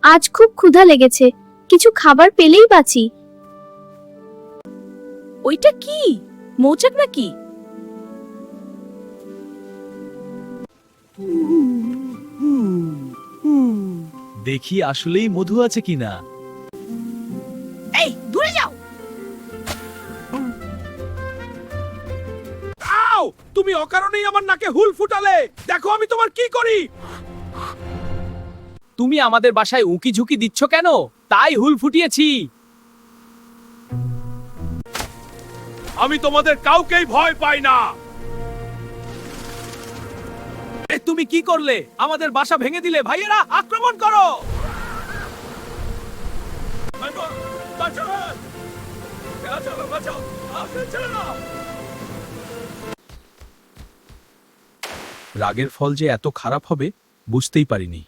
আজ খুব ক্ষুধা লেগেছে, কিছু খাবার পেলেই বাঁচি। ওইটা কি? মৌচাক নাকি? দেখি আসলেই মধু আছে কিনা। এই দূরে যাও। আও, তুমি অকারণেই আমার নাকে হুল ফুটালে। দেখো আমি তোমার কি করি। তুমি আমাদের বাসায় উকি ঝুঁকি দিচ্ছ কেন? তাই হুল ফুটিয়েছি। আমি তোমাদের কাউকেই ভয় পাই না। এ তুমি কি করলে? আমাদের বাসা ভেঙে দিলে। ভাইয়েরা আক্রমণ করো। রাগের ফল যে এত খারাপ হবে বুঝতেই পারিনি।